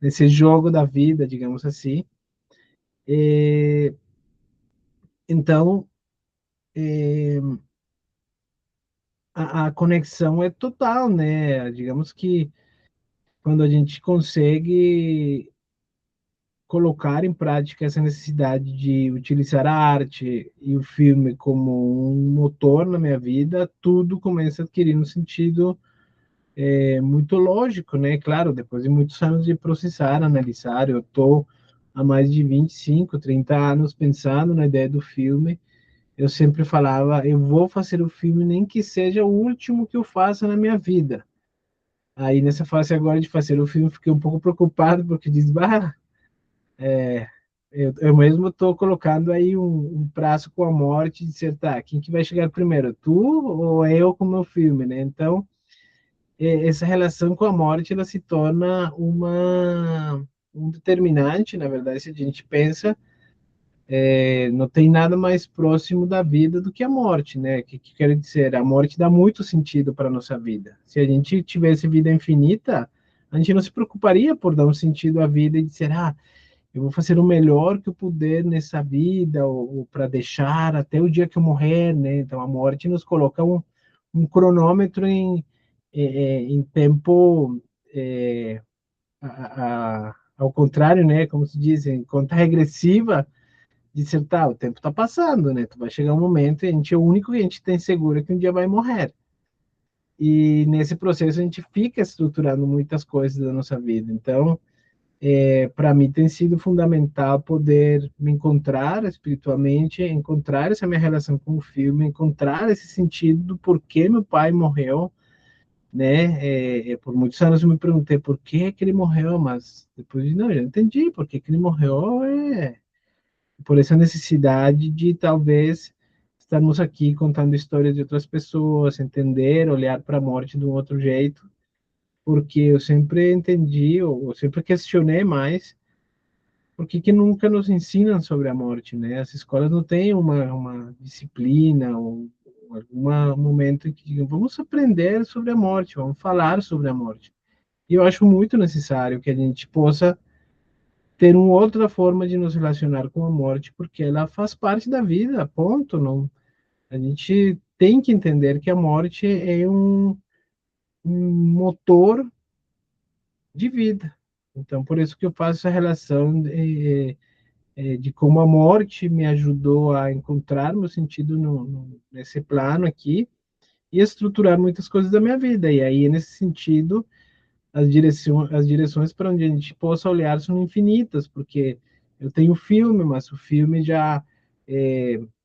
Nesse jogo da vida, digamos assim. Então, a conexão é total, né? Digamos que quando a gente consegue colocar em prática essa necessidade de utilizar a arte e o filme como um motor na minha vida, tudo começa a adquirir um sentido muito lógico, né? Claro, depois de muitos anos de processar, analisar, eu estou há mais de 25, 30 anos pensando na ideia do filme. Eu sempre falava, eu vou fazer o filme nem que seja o último que eu faça na minha vida. Aí nessa fase agora de fazer o filme, fiquei um pouco preocupado, porque diz, eu mesmo estou colocando aí um prazo com a morte, de ser, tá, quem que vai chegar primeiro, tu ou eu com o meu filme, né? Então, essa relação com a morte, ela se torna um determinante, na verdade, se a gente pensa, não tem nada mais próximo da vida do que a morte, né? Que quer dizer, a morte dá muito sentido para a nossa vida. Se a gente tivesse vida infinita, a gente não se preocuparia por dar um sentido à vida e dizer, eu vou fazer o melhor que eu puder nessa vida, ou para deixar até o dia que eu morrer, né? Então a morte nos coloca um cronômetro em tempo, ao contrário, né? Como se diz, em conta regressiva, de ser, tá, o tempo está passando, né? Tu vai chegar um momento e a gente é o único que a gente tem seguro que um dia vai morrer. E nesse processo a gente fica estruturando muitas coisas da nossa vida. Então, para mim tem sido fundamental poder me encontrar espiritualmente, encontrar essa minha relação com o filme, encontrar esse sentido do porquê meu pai morreu, né? Por muitos anos eu me perguntei por que ele morreu, mas depois não, eu já entendi por que ele morreu, por essa necessidade de talvez estarmos aqui contando histórias de outras pessoas, entender, olhar para a morte de um outro jeito, porque eu sempre entendi, ou sempre questionei mais por que nunca nos ensinam sobre a morte, né? As escolas não têm uma disciplina ou algum momento em que digam, vamos aprender sobre a morte, vamos falar sobre a morte. E eu acho muito necessário que a gente possa ter uma outra forma de nos relacionar com a morte, porque ela faz parte da vida, ponto. Não, a gente tem que entender que a morte é um motor de vida. Então, por isso que eu faço essa relação de como a morte me ajudou a encontrar meu sentido nesse plano aqui e estruturar muitas coisas da minha vida. E aí, nesse sentido, as direções para onde a gente possa olhar são infinitas, porque eu tenho filme, mas o filme já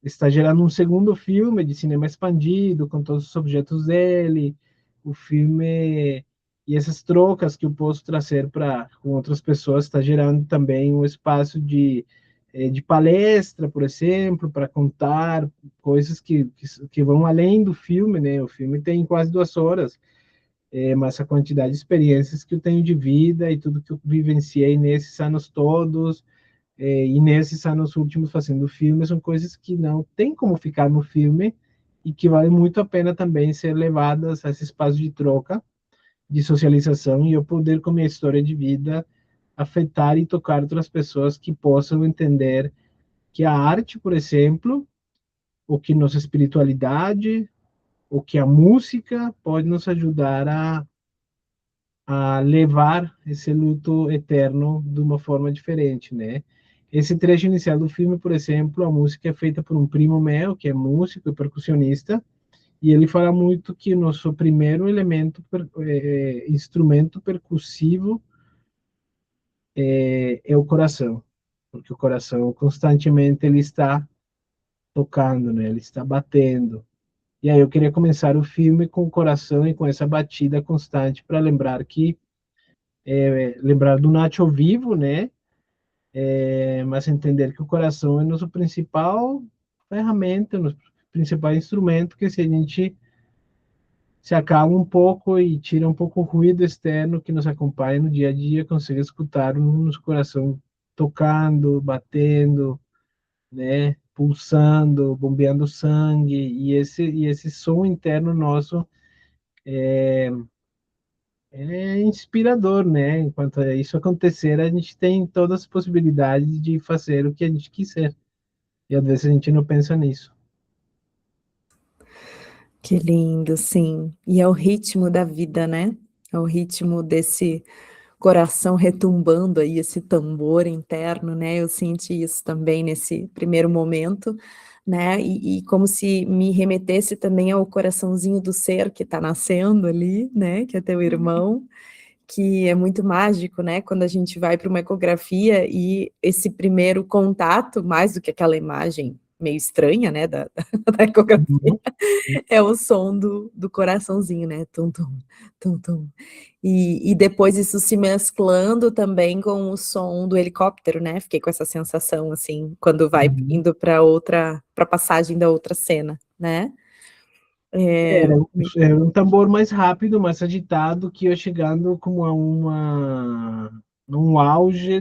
está gerando um segundo filme de cinema expandido, com todos os objetos dele, o filme e essas trocas que eu posso trazer para com outras pessoas está gerando também um espaço de palestra, por exemplo, para contar coisas que vão além do filme, né? O filme tem quase 2 horas, mas a quantidade de experiências que eu tenho de vida e tudo que eu vivenciei nesses anos todos, e nesses anos últimos fazendo filme, são coisas que não tem como ficar no filme e que vale muito a pena também ser levadas a esse espaço de troca, de socialização, e eu poder, com minha história de vida, afetar e tocar outras pessoas que possam entender que a arte, por exemplo, ou que nossa espiritualidade, ou que a música pode nos ajudar a levar esse luto eterno de uma forma diferente, né? Esse trecho inicial do filme, por exemplo, a música é feita por um primo meu, que é músico e percussionista, e ele fala muito que o nosso primeiro elemento, instrumento percussivo, é o coração, porque o coração constantemente ele está tocando, né? Ele está batendo. E aí eu queria começar o filme com o coração e com essa batida constante para lembrar lembrar do Nacho ao vivo, né? Mas entender que o coração é nosso principal ferramenta, nosso principal instrumento, que se a gente se acalma um pouco e tira um pouco o ruído externo que nos acompanha no dia a dia, consegue escutar o nosso coração tocando, batendo, né? Pulsando, bombeando sangue, e esse som interno nosso é inspirador, né? Enquanto isso acontecer, a gente tem todas as possibilidades de fazer o que a gente quiser. E às vezes a gente não pensa nisso. Que lindo, sim. E é o ritmo da vida, né? É o ritmo desse coração retumbando aí, esse tambor interno, né? Eu senti isso também nesse primeiro momento, né? E como se me remetesse também ao coraçãozinho do ser que está nascendo ali, né? Que é teu irmão, que é muito mágico, né? Quando a gente vai para uma ecografia e esse primeiro contato, mais do que aquela imagem meio estranha, né? Da ecografia, Uhum. é o som do coraçãozinho, né? Tum, tum, tum, tum. E depois isso se mesclando também com o som do helicóptero, né? Fiquei com essa sensação, assim, quando vai Uhum. indo para a passagem da outra cena, né? Era um tambor mais rápido, mais agitado, que ia chegando como a um auge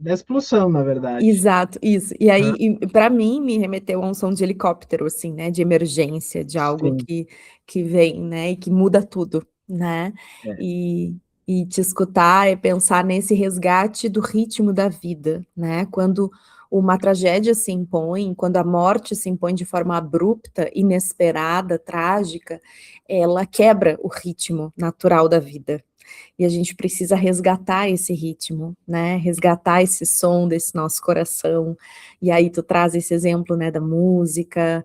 da explosão, na verdade. Exato, isso. E aí, para mim, me remeteu a um som de helicóptero, assim, né, de emergência, de algo Sim, que vem, né, e que muda tudo, né. é. E e te escutar é pensar nesse resgate do ritmo da vida, né, quando uma tragédia se impõe, quando a morte se impõe de forma abrupta, inesperada, trágica, ela quebra o ritmo natural da vida. E a gente precisa resgatar esse ritmo, né, resgatar esse som desse nosso coração. E aí tu traz esse exemplo, né, da música,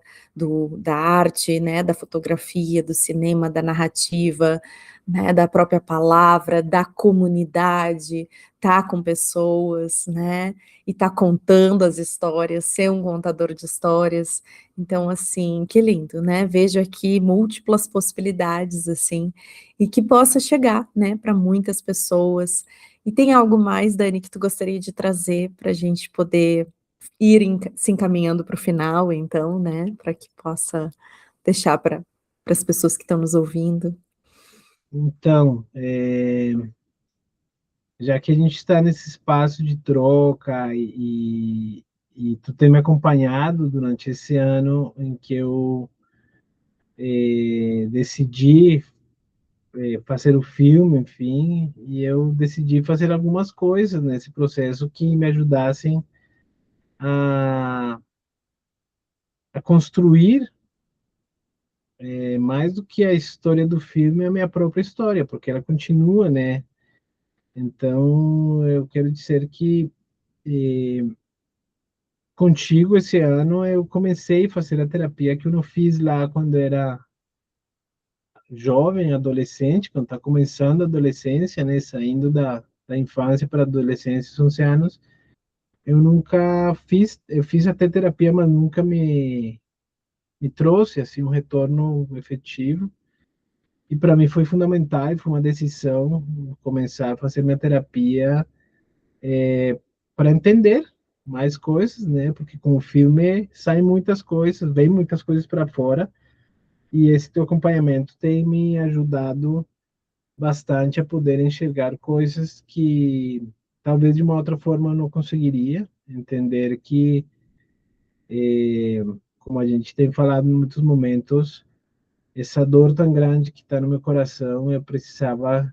da arte, né, da fotografia, do cinema, da narrativa, né, da própria palavra, da comunidade, tá com pessoas, né, e tá contando as histórias, ser um contador de histórias. Então, assim, que lindo, né, vejo aqui múltiplas possibilidades, assim, e que possa chegar, né, para muitas pessoas. E tem algo mais, Dani, que tu gostaria de trazer para a gente poder ir se encaminhando para o final, então, né, para que possa deixar para as pessoas que estão nos ouvindo? Então, já que a gente está nesse espaço de troca e tu tem me acompanhado durante esse ano em que eu decidi fazer o filme, enfim, e eu decidi fazer algumas coisas nesse processo que me ajudassem a, a construir mais do que a história do filme, a minha própria história, porque ela continua, né? Então, eu quero dizer que contigo esse ano eu comecei a fazer a terapia que eu não fiz lá quando era jovem, adolescente, quando está começando a adolescência, né? Saindo da infância para a adolescência, 11 anos. Eu nunca fiz, eu fiz até terapia, mas nunca me trouxe assim um retorno efetivo. E para mim foi fundamental, foi uma decisão começar a fazer minha terapia para entender mais coisas, né? Porque com o filme saem muitas coisas, vem muitas coisas para fora, e esse teu acompanhamento tem me ajudado bastante a poder enxergar coisas que talvez de uma outra forma eu não conseguiria, entender que, como a gente tem falado em muitos momentos, essa dor tão grande que está no meu coração, eu precisava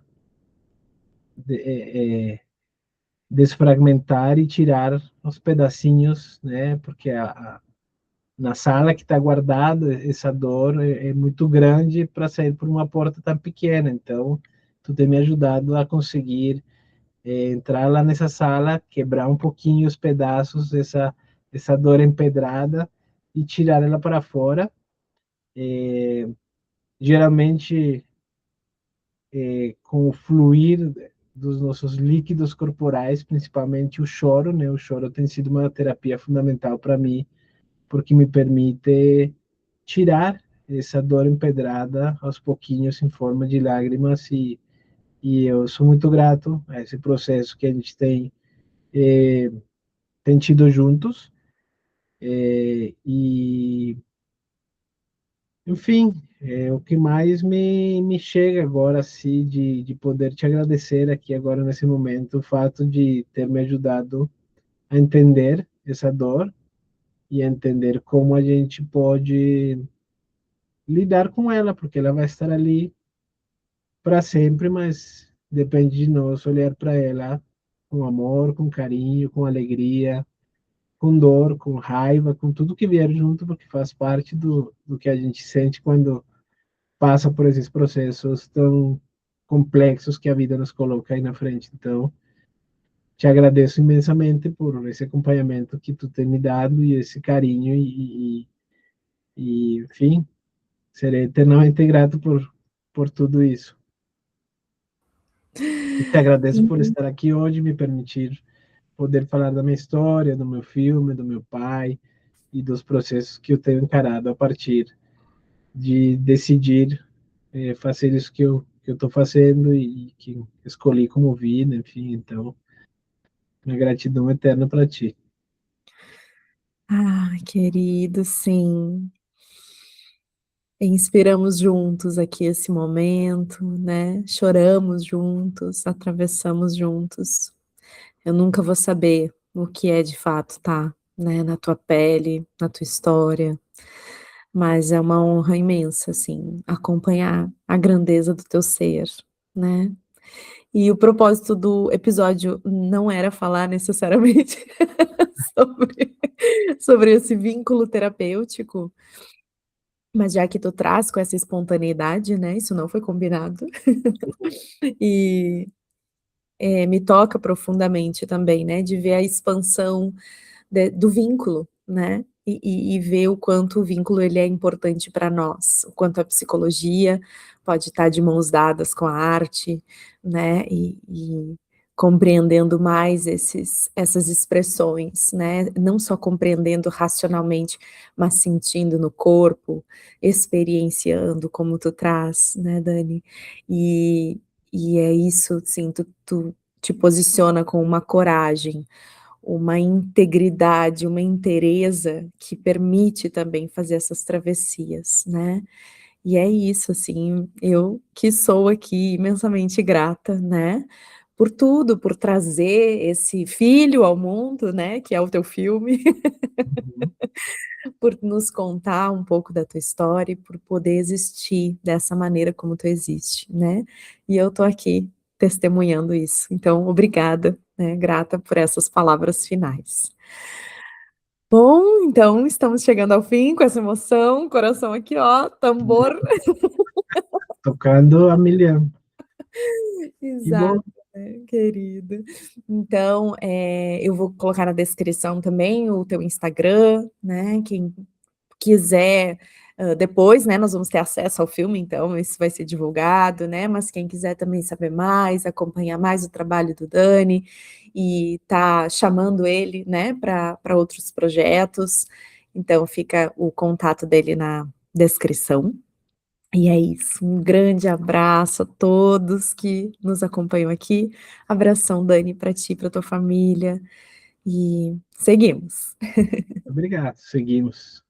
desfragmentar e tirar os pedacinhos, né? Porque na sala que está guardada essa dor é muito grande para sair por uma porta tão pequena. Então, tu tem me ajudado a conseguir entrar lá nessa sala, quebrar um pouquinho os pedaços dessa dor empedrada e tirar ela para fora. Geralmente, com o fluir dos nossos líquidos corporais, principalmente o choro, né? O choro tem sido uma terapia fundamental para mim, porque me permite tirar essa dor empedrada aos pouquinhos em forma de lágrimas e eu sou muito grato a esse processo que a gente tem tido juntos e enfim, o que mais me chega agora, assim, de poder te agradecer aqui agora nesse momento, o fato de ter me ajudado a entender essa dor e a entender como a gente pode lidar com ela, porque ela vai estar ali para sempre, mas depende de nós olhar para ela com amor, com carinho, com alegria, com dor, com raiva, com tudo que vier junto, porque faz parte do que a gente sente quando passa por esses processos tão complexos que a vida nos coloca aí na frente. Então, te agradeço imensamente por esse acompanhamento que tu tem me dado e esse carinho enfim, serei eternamente grato por tudo isso. E te agradeço por estar aqui hoje, me permitir poder falar da minha história, do meu filme, do meu pai e dos processos que eu tenho encarado a partir de decidir fazer isso que eu estou fazendo e que escolhi como vida, enfim, então, minha gratidão eterna para ti. Ah, querido, sim. Inspiramos juntos aqui esse momento, né, choramos juntos, atravessamos juntos. Eu nunca vou saber o que é de fato estar, né, na tua pele, na tua história, mas é uma honra imensa, assim, acompanhar a grandeza do teu ser, né. E o propósito do episódio não era falar necessariamente sobre sobre esse vínculo terapêutico, mas já que tu traz com essa espontaneidade, né, isso não foi combinado, e, me toca profundamente também, né, de ver a expansão do vínculo, né, e ver o quanto o vínculo ele é importante para nós, o quanto a psicologia pode estar de mãos dadas com a arte, né, e compreendendo mais essas expressões, né, não só compreendendo racionalmente, mas sentindo no corpo, experienciando como tu traz, né, Dani, e é isso, sim, tu te posiciona com uma coragem, uma integridade, uma inteireza que permite também fazer essas travessias, né. E é isso, assim, eu que sou aqui imensamente grata, né, por tudo, por trazer esse filho ao mundo, né, que é o teu filme, Uhum. por nos contar um pouco da tua história e por poder existir dessa maneira como tu existe, né. E eu tô aqui testemunhando isso, então obrigada, né, grata por essas palavras finais. Bom, então estamos chegando ao fim com essa emoção, coração aqui ó, tambor. Tocando a milhão. Que Exato, bom. né, querida. Então, eu vou colocar na descrição também o teu Instagram, né, quem quiser, depois, né, nós vamos ter acesso ao filme, então isso vai ser divulgado, né, mas quem quiser também saber mais, acompanhar mais o trabalho do Dani, e tá chamando ele, né, para outros projetos, então fica o contato dele na descrição. E é isso, um grande abraço a todos que nos acompanham aqui. Abração, Dani, para ti, para tua família, e seguimos. Obrigado, seguimos.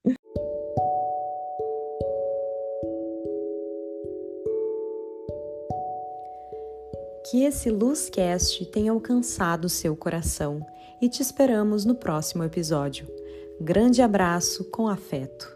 Que esse Luzcast tenha alcançado o seu coração e te esperamos no próximo episódio. Grande abraço com afeto.